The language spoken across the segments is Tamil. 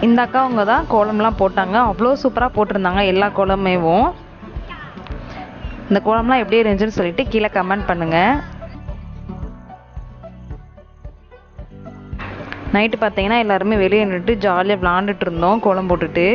இந்த அக்கா அவங்க தான் கோலம்லாம் போட்டாங்க. அவ்வளோ சூப்பராக போட்டிருந்தாங்க எல்லா கோலமேவும். இந்த கோலம்லாம் எப்படி இருந்துச்சுன்னு சொல்லிட்டு கீழே கமெண்ட் பண்ணுங்கள். நைட்டு பார்த்தீங்கன்னா எல்லாருமே வெளியே நின்றுட்டு ஜாலியாக விளாண்டுட்டு இருந்தோம் கோலம் போட்டுட்டு.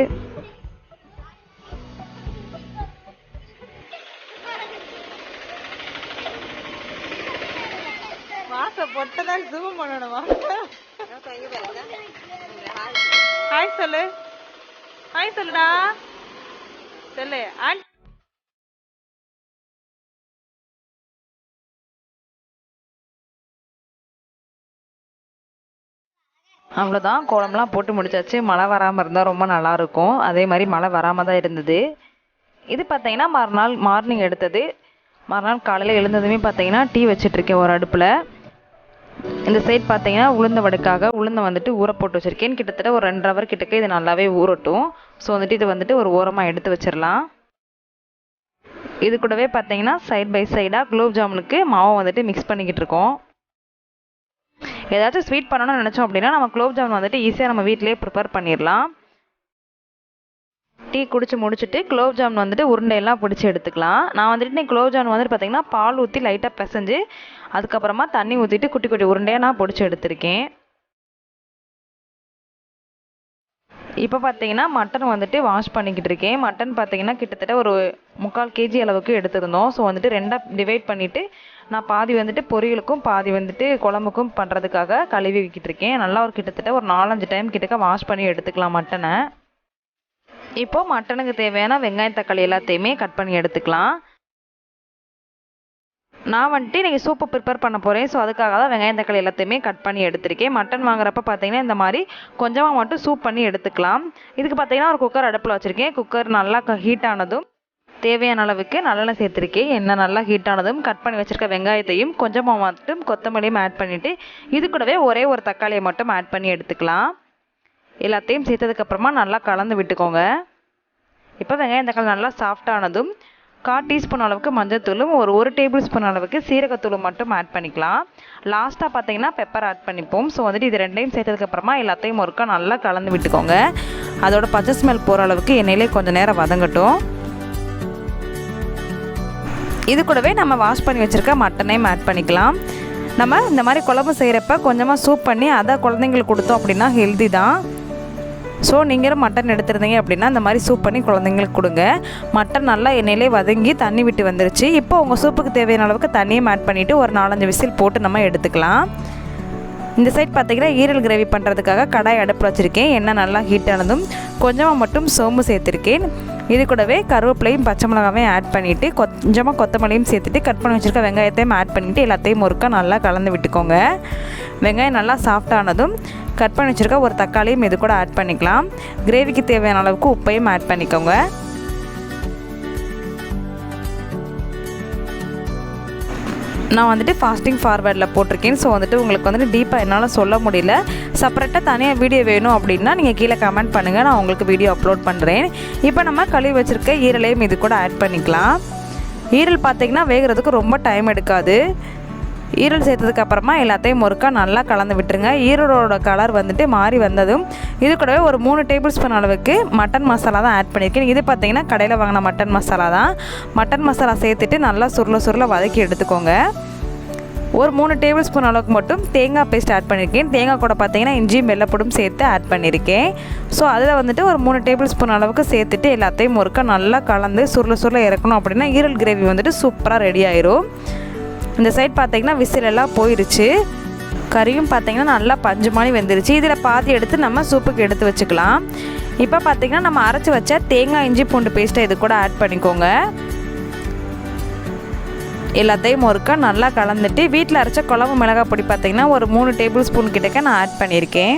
ஹாய் சொல்லு, ஹாய் சொல்லுடா, சொல்லு. அவ்வளோதான், கோலம்லாம் போட்டு முடிச்சாச்சு. மழை வராமல் இருந்தால் ரொம்ப நல்லாயிருக்கும். அதே மாதிரி மழை வராமல் தான் இருந்தது. இது பார்த்தீங்கன்னா மறுநாள் மார்னிங் எடுத்தது. மறுநாள் காலையில் எழுந்ததுமே பார்த்தீங்கன்னா டீ வச்சிட்ருக்கேன் ஒரு அடுப்பில். இந்த சைட் பார்த்தீங்கன்னா உளுந்த வடைக்காக உளுந்தை வந்துட்டு ஊற போட்டு வச்சுருக்கேன். கிட்டத்தட்ட ஒரு 2 ஹவர் கிட்டக்க இது நல்லாவே ஊறட்டும். ஸோ வந்துட்டு இது வந்துட்டு ஒரு ஓரமாக எடுத்து வச்சிடலாம். இது கூடவே பார்த்தீங்கன்னா சைட் பை சைடாக குலோப் ஜாமுனுக்கு மாவை வந்துட்டு மிக்ஸ் பண்ணிக்கிட்டு இருக்கோம். ஏதாச்சும் ஸ்வீட் பண்ணணும்னு நினச்சோம் அப்படின்னா நம்ம குலோப் ஜாமுன் வந்துட்டு ஈஸியாக நம்ம வீட்டிலேயே ப்ரிப்பேர் பண்ணிடலாம். டீ குடிச்சு முடிச்சுட்டு குலோப் ஜாமுன் வந்துட்டு உருண்டையெல்லாம் பிடிச்சி எடுத்துக்கலாம். நான் வந்துட்டு நீ குலோப் ஜாமுன் வந்துட்டு பார்த்தீங்கன்னா பால் ஊற்றி லைட்டாக பிசைஞ்சு அதுக்கப்புறமா தண்ணி ஊற்றிட்டு குட்டி குட்டி உருண்டையாக நான் பிடிச்சி எடுத்திருக்கேன். இப்போ பார்த்தீங்கன்னா மட்டன் வந்துட்டு வாஷ் பண்ணிக்கிட்டு இருக்கேன். மட்டன் பார்த்தீங்கன்னா கிட்டத்தட்ட ஒரு 3/4 kg அளவுக்கு எடுத்திருந்தோம். ஸோ வந்துட்டு 2ஆக டிவைட் பண்ணிவிட்டு நான் பாதி வந்துட்டு பொரியலுக்கும் பாதி வந்துட்டு குழம்புக்கும் பண்ணுறதுக்காக கழுவி வைக்கிட்டு இருக்கேன். நல்லா ஒரு கிட்டத்தட்ட ஒரு 4-5 டைம் கிட்டக்க வாஷ் பண்ணி எடுத்துக்கலாம் மட்டனை. இப்போது மட்டனுக்கு தேவையான வெங்காயம் தக்காளி எல்லாத்தையுமே கட் பண்ணி எடுத்துக்கலாம். நான் வந்துட்டு இன்றைக்கி சூப்பு ப்ரிப்பேர் பண்ண போகிறேன். ஸோ அதுக்காக தான் வெங்காயம் தக்காளி எல்லாத்தையுமே கட் பண்ணி எடுத்திருக்கேன். மட்டன் வாங்குறப்ப பார்த்தீங்கன்னா இந்த மாதிரி கொஞ்சமாக மட்டும் சூப் பண்ணி எடுத்துக்கலாம். இதுக்கு பார்த்தீங்கன்னா ஒரு குக்கர் அடுப்பில் வச்சுருக்கேன். குக்கர் நல்லா ஹீட் ஆனதும் தேவையான அளவுக்கு நல்லெண்ணெய் சேர்த்துருக்கேன். எண்ணெய் நல்லா ஹீட் ஆனதும் கட் பண்ணி வச்சுருக்க வெங்காயத்தையும் கொஞ்சமாக மட்டும் கொத்தமல்லியும் ஆட் பண்ணிவிட்டு இது கூடவே ஒரே ஒரு தக்காளியை மட்டும் ஆட் பண்ணி எடுத்துக்கலாம். எல்லாத்தையும் சேர்த்ததுக்கப்புறமா நல்லா கலந்து விட்டுக்கோங்க. இப்போ வெங்காயம் தக்காளி நல்லா சாஃப்டானதும் 1/4 டீஸ்பூன் அளவுக்கு மஞ்சள்தூளும் ஒரு டேபிள் ஸ்பூன் அளவுக்கு சீரகத்தூளும் மட்டும் ஆட் பண்ணிக்கலாம். லாஸ்ட்டாக பார்த்தீங்கன்னா பெப்பர் ஆட் பண்ணிப்போம். ஸோ வந்துட்டு இது ரெண்டையும் சேர்த்ததுக்கப்புறமா எல்லாத்தையும் ஒருக்கா நல்லா கலந்து விட்டுக்கோங்க. அதோட பச்சை ஸ்மெல் போகிற அளவுக்கு எண்ணெயிலே கொஞ்சம் நேரம் வதங்கட்டும். இது கூடவே நம்ம வாஷ் பண்ணி வச்சுருக்க மட்டனையும் ஆட் பண்ணிக்கலாம். நம்ம இந்த மாதிரி குழம்பு செய்கிறப்ப கொஞ்சமாக சூப் பண்ணி அதை குழந்தைங்களுக்கு கொடுத்தோம் அப்படின்னா ஹெல்தி தான். ஸோ நீங்களும் மட்டன் எடுத்துருந்தீங்க அப்படின்னா இந்த மாதிரி சூப் பண்ணி குழந்தைங்களுக்கு கொடுங்க. மட்டன் நல்லா எண்ணெயிலே வதங்கி தண்ணி விட்டு வந்துருச்சு. இப்போ உங்கள் சூப்புக்கு தேவையான அளவுக்கு தண்ணியும் ஆட் பண்ணிவிட்டு ஒரு 4-5 விசில் போட்டு நம்ம எடுத்துக்கலாம். இந்த சைட் பார்த்திங்கன்னா ஈரல் கிரேவி பண்ணுறதுக்காக கடாய் அடுப்பில் வச்சுருக்கேன். எண்ணெய் நல்லா ஹீட் ஆனதும் கொஞ்சமாக மட்டும் சோம்பு சேர்த்துருக்கேன். இது கூடவே கருவேப்பிலையும் பச்சை மிளகாவையும் ஆட் பண்ணிவிட்டு கொஞ்சமாக கொத்தமல்லியும் சேர்த்துட்டு கட் பண்ணி வச்சுருக்க வெங்காயத்தையும் ஆட் பண்ணிவிட்டு எல்லாத்தையும் ஒருக்கா நல்லா கலந்து விட்டுக்கோங்க. வெங்காயம் நல்லா சாஃப்டானதும் கட் பண்ணி வச்சுருக்க ஒரு தக்காளியும் இது கூட ஆட் பண்ணிக்கலாம். கிரேவிக்கு தேவையான அளவுக்கு உப்பையும் ஆட் பண்ணிக்கோங்க. நான் வந்துட்டு ஃபாஸ்டிங் ஃபார்வேர்டில் போட்டிருக்கேன். ஸோ வந்துட்டு உங்களுக்கு வந்துட்டு டீப்பாக என்னால் சொல்ல முடியல. செப்பரேட்டாக தனியாக வீடியோ வேணும் அப்படின்னா நீங்கள் கீழே கமெண்ட் பண்ணுங்கள், நான் உங்களுக்கு வீடியோ அப்லோட் பண்ணுறேன். இப்போ நம்ம கழுவி வச்சுருக்க ஈரலையும் இது கூட ஆட் பண்ணிக்கலாம். ஈரல் பார்த்திங்கன்னா வேகிறதுக்கு ரொம்ப டைம் எடுக்காது. ஈரல் சேர்த்ததுக்கப்புறமா எல்லாத்தையும் ஒருக்கா நல்லா கலந்து விட்டுருங்க. ஈரலோட கலர் வந்துட்டு மாறி வந்ததும் இது கூடவே ஒரு 3 டேபிள் ஸ்பூன் அளவுக்கு மட்டன் மசாலா தான் ஆட் பண்ணியிருக்கேன். இது பார்த்திங்கன்னா கடையில் வாங்கின மட்டன் மசாலா தான். மட்டன் மசாலா சேர்த்துட்டு நல்லா சுருள வதக்கி எடுத்துக்கோங்க. ஒரு 3 டேபிள் ஸ்பூன் அளவுக்கு மட்டும் தேங்காய் பேஸ்ட் ஆட் பண்ணியிருக்கேன். தேங்காய் கூட பார்த்திங்கன்னா இஞ்சியும் வெள்ளைப்பூடும் சேர்த்து ஆட் பண்ணியிருக்கேன். ஸோ அதில் வந்துட்டு ஒரு 3 டேபிள் ஸ்பூன் அளவுக்கு சேர்த்துட்டு எல்லாத்தையும் ஒருக்கா நல்லா கலந்து சுருள இறக்கணும் அப்படின்னா ஈரல் கிரேவி வந்துட்டு சூப்பராக ரெடி ஆயிரும். இந்த சைட் பார்த்திங்கன்னா விசில் எல்லாம் போயிடுச்சு. கறியும் பார்த்திங்கன்னா நல்லா பஞ்சு மாதிரி வெந்துருச்சு. இதில் பாதி எடுத்து நம்ம சூப்புக்கு எடுத்து வச்சுக்கலாம். இப்போ பார்த்திங்கன்னா நம்ம அரைச்சி வச்ச தேங்காய் இஞ்சி பூண்டு பேஸ்ட்டை இது கூட ஆட் பண்ணிக்கோங்க. எல்லாத்தையும் ஒருக்கா நல்லா கலந்துட்டு வீட்டில் அரைச்ச குழம்பு மிளகாய் பொடி பார்த்திங்கன்னா ஒரு 3 டேபிள் ஸ்பூன் கிட்டக்க நான் ஆட் பண்ணியிருக்கேன்.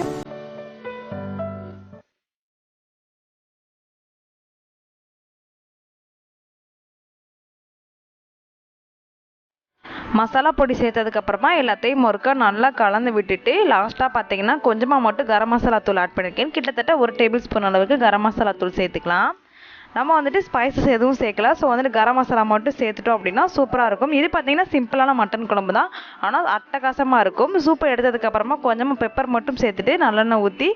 மசாலா பொடி சேர்த்ததுக்கப்புறமா எல்லாத்தையும் ஒருக்கா நல்லா கலந்து விட்டுட்டு லாஸ்ட்டாக பார்த்தீங்கன்னா கொஞ்சமாக மட்டும் கரம் மசாலா தூள் ஆட் பண்ணியிருக்கேன். கிட்டத்தட்ட 1 டேபிள் ஸ்பூன் அளவுக்கு கரம் மசாலா தூள் சேர்த்துக்கலாம். நம்ம வந்துட்டு ஸ்பைசஸ் எதுவும் சேர்க்கல. ஸோ வந்துட்டு கரம் மசாலா மட்டும் சேர்த்துட்டோம் அப்படின்னா சூப்பராக இருக்கும். இது பார்த்தீங்கன்னா சிம்பிளான மட்டன் குழம்பு தான், ஆனால் அட்டகாசமாக இருக்கும். சூப்பை எடுத்ததுக்கப்புறமா கொஞ்சமாக பெப்பர் மட்டும் சேர்த்துட்டு நல்லெண்ணெய் ஊற்றி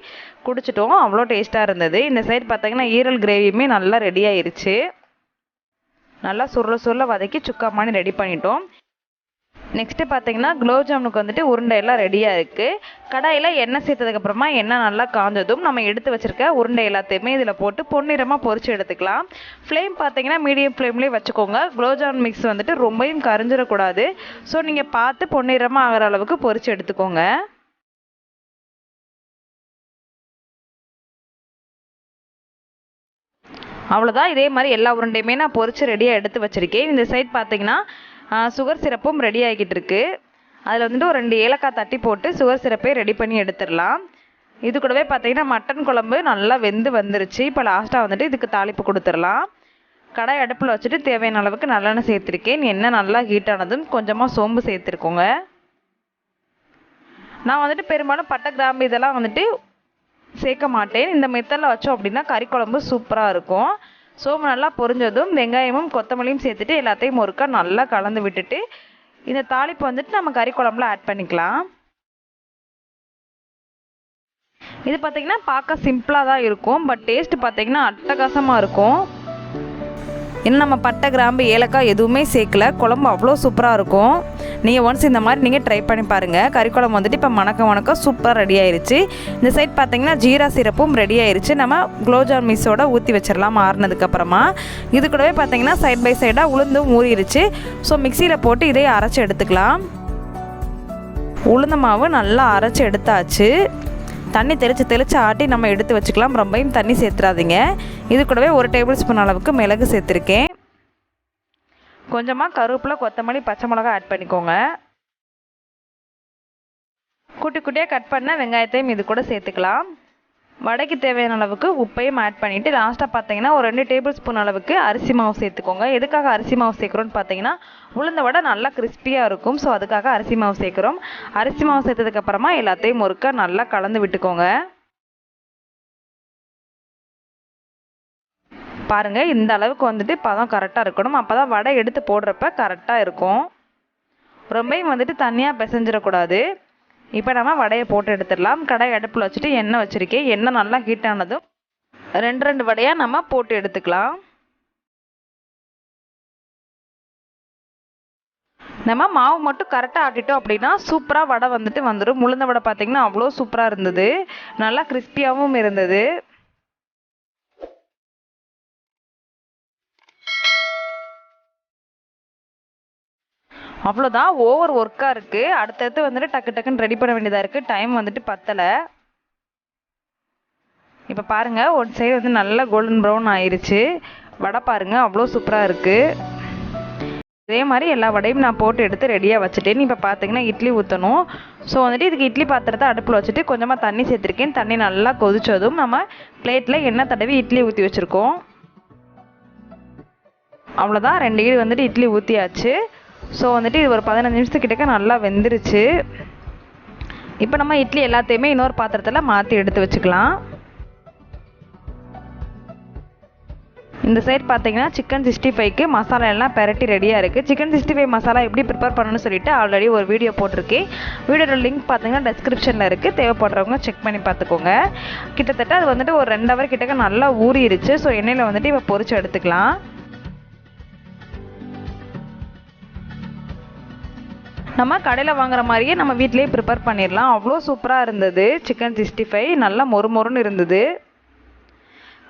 குடிச்சிட்டோம். அவ்வளோ டேஸ்ட்டாக இருந்தது. இந்த சைடு பார்த்தீங்கன்னா ஈரல் கிரேவியுமே நல்லா ரெடி ஆயிருச்சு. நல்லா சுருள வதக்கி சுக்கா மாதிரி ரெடி பண்ணிட்டோம். நெக்ஸ்ட்டு பார்த்தீங்கன்னா குலோப் ஜாமுனுக்கு வந்துட்டு உருண்டையெல்லாம் ரெடியாக இருக்குது. கடாயில் எண்ணெய் சேர்த்ததுக்கப்புறமா எண்ணெய் நல்லா காஞ்சதும் நம்ம எடுத்து வச்சுருக்க உருண்டை எல்லாத்தையுமே இதில் போட்டு பொன்னிறமாக பொரித்து எடுத்துக்கலாம். ஃப்ளேம் பார்த்தீங்கன்னா மீடியம் ஃப்ளேம்லேயே வச்சுக்கோங்க. குலோப் ஜாமுன் மிக்ஸ் வந்துட்டு ரொம்பவும் கரைஞ்சிடக்கூடாது. ஸோ நீங்கள் பார்த்து பொன்னிறமாக ஆகிற அளவுக்கு பொரித்து எடுத்துக்கோங்க. அவ்வளோதான். இதே மாதிரி எல்லா உருண்டையுமே நான் பொரித்து ரெடியாக எடுத்து வச்சுருக்கேன். இந்த சைட் பார்த்தீங்கன்னா சுகர் சிரப்பும் ரெடி ஆகிட்டு இருக்கு. அதில் வந்துட்டு ஒரு 2 ஏலக்காய் தட்டி போட்டு சுகர் சிரப்பை ரெடி பண்ணி எடுத்துடலாம். இது கூடவே பார்த்தீங்கன்னா மட்டன் குழம்பு நல்லா வெந்து வந்துருச்சு. இப்போ லாஸ்ட்டாக வந்துட்டு இதுக்கு தாளிப்பு கொடுத்துடலாம். கடாய் அடுப்பில் வச்சுட்டு தேவையான அளவுக்கு நல்லெண்ணெய் சேர்த்துருக்கேன். எண்ணெய் நல்லா ஹீட் ஆனதும் கொஞ்சமாக சோம்பு சேர்த்துருக்கோங்க. நான் வந்துட்டு பெரும்பாலும் பட்டை கிராம்பு இதெல்லாம் வந்துட்டு சேர்க்க மாட்டேன். இந்த மெத்தடில் வச்சோம் அப்படின்னா கறி குழம்பு சூப்பராக இருக்கும். சோம்பு நல்லா பொரிஞ்சதும் வெங்காயமும் கொத்தமல்லியும் சேர்த்துட்டு எல்லாத்தையும் ஒருக்கா நல்லா கலந்து விட்டுட்டு இந்த தாளிப்பு வந்துட்டு நம்ம கறி குழம்புல ஆட் பண்ணிக்கலாம். இது பார்த்தீங்கன்னா பார்க்க சிம்பிளாக தான் இருக்கும், பட் டேஸ்ட் பார்த்தீங்கன்னா அட்டகாசமாக இருக்கும். இன்னும் நம்ம பட்டை கிராம்பு ஏலக்காய் எதுவுமே சேர்க்கல. குழம்பு அவ்வளோ சூப்பராக இருக்கும். நீங்கள் ஒன்ஸ் இந்த மாதிரி நீங்கள் ட்ரை பண்ணி பாருங்கள். கறி குழம்பு வந்துட்டு இப்போ மணக்க சூப்பராக ரெடி ஆயிடுச்சு. இந்த சைட் பார்த்தீங்கன்னா ஜீரா சிரப்பும் ரெடி ஆயிடுச்சு. நம்ம குலோப் ஜாமுன் மிக்ஸோட ஊற்றி வச்சிடலாம் ஆறுனதுக்கப்புறமா. இது கூடவே பார்த்தீங்கன்னா சைட் பை சைடாக உளுந்தும் ஊறிடுச்சு. ஸோ மிக்சியில் போட்டு இதை அரைச்சி எடுத்துக்கலாம். உளுந்த மாவு நல்லா அரைச்சி எடுத்தாச்சு. தண்ணி தெளித்து ஆட்டி நம்ம எடுத்து வச்சுக்கலாம். ரொம்பவும் தண்ணி சேர்த்துறாதீங்க. இது கூடவே 1 டேபிள் ஸ்பூன் அளவுக்கு மிளகு சேர்த்துருக்கேன். கொஞ்சமாக கருவேப்பிலை, கொத்தமல்லி, பச்சை மிளகாய் ஆட் பண்ணிக்கோங்க. குட்டி குட்டியாக கட் பண்ண வெங்காயத்தையும் இது கூட சேர்த்துக்கலாம். வடைக்கு தேவையான அளவுக்கு உப்பையும் ஆட் பண்ணிவிட்டு லாஸ்ட்டாக பார்த்தீங்கன்னா ஒரு 2 டேபிள் ஸ்பூன் அளவுக்கு அரிசி மாவு சேர்த்துக்கோங்க. எதுக்காக அரிசி மாவு சேர்க்குறோன்னு பார்த்தீங்கன்னா உளுந்த வடை நல்லா கிறிஸ்பியாக இருக்கும். ஸோ அதுக்காக அரிசி மாவு சேர்க்குறோம். அரிசி மாவு சேர்த்ததுக்கப்புறமா எல்லாத்தையும் ஒருக்கா நல்லா கலந்து விட்டுக்கோங்க. பாருங்கள், இந்த அளவுக்கு வந்துட்டு பதம் கரெக்டாக இருக்கணும். அப்போ தான் வடை எடுத்து போடுறப்ப கரெக்டாக இருக்கும். ரொம்பவும் வந்துட்டு தண்ணியாக பிசைஞ்சிடக்கூடாது. இப்போ நம்ம வடையை போட்டு எடுத்துடலாம். கடாய் அடுப்பில் வச்சுட்டு எண்ணெய் வச்சுருக்கேன். எண்ணெய் நல்லா ஹீட் ஆனதும் 2 வடையாக நம்ம போட்டு எடுத்துக்கலாம். நம்ம மாவு மட்டும் கரெக்டாக ஆட்டிட்டோம் அப்படின்னா சூப்பராக வடை வந்துட்டு வந்துடும். உளுந்த வடை பார்த்தீங்கன்னா அவ்வளோ சூப்பராக இருந்தது. நல்லா கிறிஸ்பியாகவும் இருந்தது. அவ்வளோதான். ஓவர் ஒர்க்காக இருக்குது. அடுத்தடுத்து வந்துட்டு டக்குன்னு ரெடி பண்ண வேண்டியதாக இருக்குது. டைம் வந்துட்டு பத்தலை. இப்போ பாருங்கள், ஒரு சைடு வந்து நல்லா கோல்டன் ப்ரௌன் ஆயிடுச்சு. வடை பாருங்கள் அவ்வளோ சூப்பராக இருக்குது. இதே மாதிரி எல்லா வடையும் நான் போட்டு எடுத்து ரெடியாக வச்சுட்டேன். இப்போ பார்த்தீங்கன்னா இட்லி ஊற்றணும். ஸோ வந்துட்டு இதுக்கு இட்லி பாத்திரத்தை அடுப்பில் வச்சுட்டு கொஞ்சமாக தண்ணி சேர்த்துருக்கேன். தண்ணி நல்லா கொதிச்சதும் நம்ம பிளேட்டில் எண்ணெய் தடவி இட்லி ஊற்றி வச்சுருக்கோம். அவ்வளோதான், 2 ஈடு வந்துட்டு இட்லி ஊற்றியாச்சு. ஸோ வந்துட்டு இது ஒரு 15 நிமிஷத்துக்கிட்டக்க நல்லா வெந்துருச்சு. இப்போ நம்ம இட்லி எல்லாத்தையுமே இன்னொரு பாத்திரத்தில் மாற்றி எடுத்து வச்சுக்கலாம். இந்த சைட் பார்த்தீங்கன்னா சிக்கன் 65க்கு மசாலா எல்லாம் பெரட்டி ரெடியாக இருக்குது. சிக்கன் 65 மசாலா எப்படி ப்ரிப்பேர் பண்ணணும்னு சொல்லிட்டு ஆல்ரெடி ஒரு வீடியோ போட்டிருக்கேன். வீடியோட லிங்க் பார்த்தீங்கன்னா டெஸ்கிரிப்ஷனில் இருக்குது. தேவைப்படுறவங்க செக் பண்ணி பார்த்துக்கோங்க. கிட்டத்தட்ட அது வந்துட்டு ஒரு 2 ஹவர் கிட்டக்க நல்லா ஊறிடுச்சு. ஸோ எண்ணெயில் வந்துட்டு இப்போ பொரிச்சு எடுத்துக்கலாம். நம்ம கடையில் வாங்குற மாதிரியே நம்ம வீட்டிலேயே ப்ரிப்பேர் பண்ணிடலாம். அவ்வளோ சூப்பராக இருந்தது. சிக்கன் 65 நல்லா மொறுமொறுன்னு இருந்தது.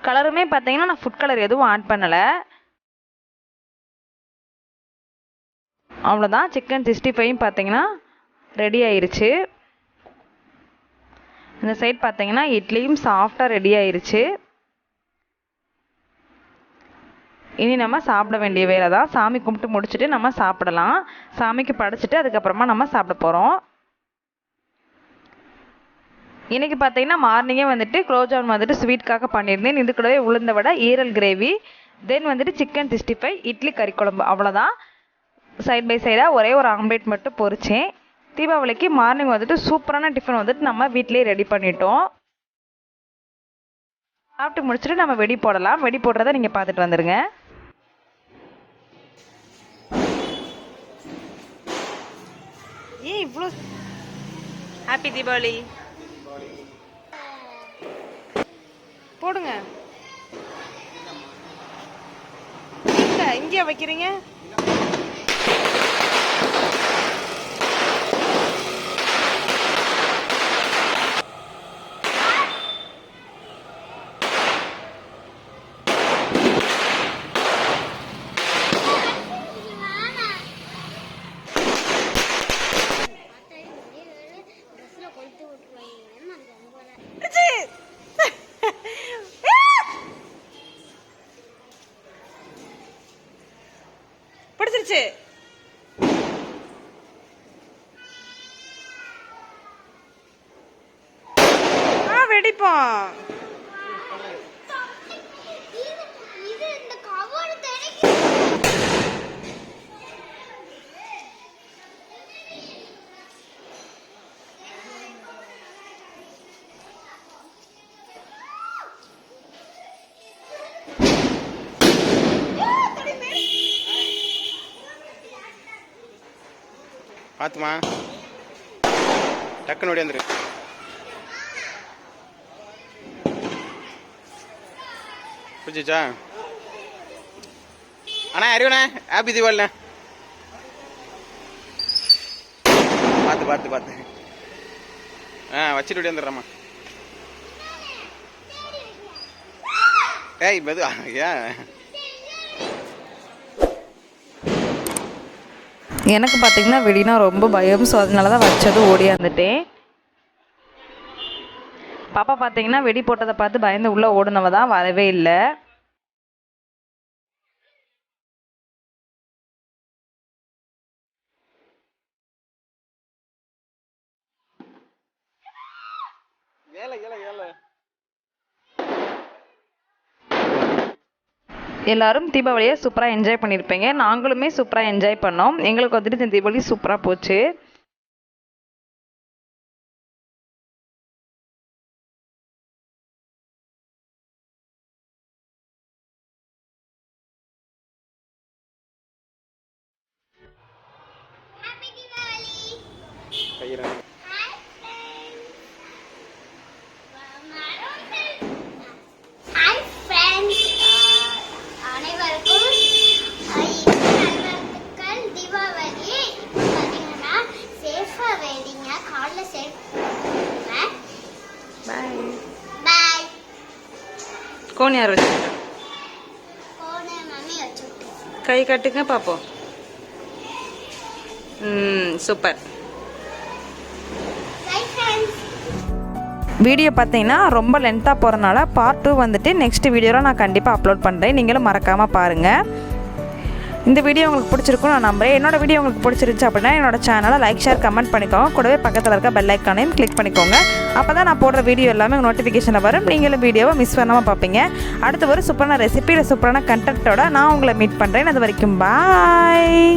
கலருமே பார்த்தீங்கன்னா நான் ஃபுட் கலர் எதுவும் ஆட் பண்ணலை. அவ்வளோதான், சிக்கன் 65 பார்த்தீங்கன்னா ரெடி ஆயிருச்சு. இந்த சைட் பார்த்தீங்கன்னா இட்லியும் சாஃப்டாக ரெடி ஆயிருச்சு. இனி நம்ம சாப்பிட வேண்டிய வேலை தான். சாமி கும்பிட்டு முடிச்சுட்டு நம்ம சாப்பிடலாம். சாமிக்கு படைச்சிட்டு அதுக்கப்புறமா நம்ம சாப்பிட போகிறோம். இன்றைக்கி பார்த்தீங்கன்னா மார்னிங்கே வந்துட்டு குலோப் ஜாமுன் வந்துட்டு ஸ்வீட்காக பண்ணியிருந்தேன். இது கூடவே உளுந்த வடை, ஈரல் கிரேவி, தென் வந்துட்டு சிக்கன் 65, இட்லி, கறி குழம்பு. அவ்வளோதான். சைட் பை சைடாக ஒரே ஒரு ஆம்லேட் மட்டும் பொரிச்சேன். தீபாவளிக்கு மார்னிங் வந்துட்டு சூப்பரான டிஃபன் வந்துட்டு நம்ம வீட்டிலேயே ரெடி பண்ணிட்டோம். சாப்பிட்டு முடிச்சுட்டு நம்ம வெடி போடலாம். வெடி போடுறதை நீங்கள் பார்த்துட்டு வந்துடுங்க. ஏன் இவ்வளோ ஹாப்பி தீபாவளி போடுங்க. இங்கே வைக்கிறீங்க. பிடிச்சிருச்சு. வெடிப்போம். பார்த்துமா டக்குன்னு ஓடியாந்துரு. பிடிச்சிச்சா அண்ணா? அறிவுண்ணா ஹாப்பி தீபாவளிண்ணா. பார்த்து பார்த்து பார்த்து வச்சுட்டு ஓடியாந்துடுறம்மா. ஏய் மெது ஏன் எனக்கு பார்த்தீங்கன்னா வெடினா ரொம்ப பயம். ஸோ அதனால தான் வச்சதும் ஓடியாந்துட்டேன். பாப்பா பார்த்தீங்கன்னா வெடி போட்டதை பார்த்து பயந்து உள்ளே ஓடுனவ தான், வரவே இல்லை. எல்லாரும் தீபாவளியை சூப்பராக என்ஜாய் பண்ணியிருப்பீங்க. நாங்களுமே சூப்பராக என்ஜாய் பண்ணோம். எங்களுக்கு வந்துட்டு இந்த தீபாவளி சூப்பராக போச்சு. கோன் யார் வச்சுருக்கா? கை கட்டுங்க பார்ப்போம். சூப்பர். வீடியோ பார்த்தீங்கன்னா ரொம்ப லென்த்தாக போகிறனால பார்ட் 2 வந்துட்டு நெக்ஸ்ட் வீடியோவில் நான் கண்டிப்பாக அப்லோட் பண்ணுறேன். நீங்களும் மறக்காமல் பாருங்கள். இந்த வீடியோ உங்களுக்கு பிடிச்சிருக்கும் நான் நம்புறேன். என்னோடய வீடியோ உங்களுக்கு பிடிச்சிருந்துச்சு அப்படின்னா என்னோடய சேனலை லைக், ஷேர், கமெண்ட் பண்ணிக்கோங்க. கூடவே பக்கத்தில் இருக்க பெல் ஐக்கானையும் கிளிக் பண்ணிக்கோங்க. அப்போ தான் நான் போடுற வீடியோ எல்லாமே நோட்டிஃபிகேஷனில் வரும். நீங்களும் வீடியோவை மிஸ் பண்ணாமல் பார்ப்பீங்க. அடுத்த ஒரு சூப்பரான ரெசிபி, சூப்பரான கண்டென்ட்டோட நான் உங்களை மீட் பண்ணுறேன். அது வரைக்கும் பாய்.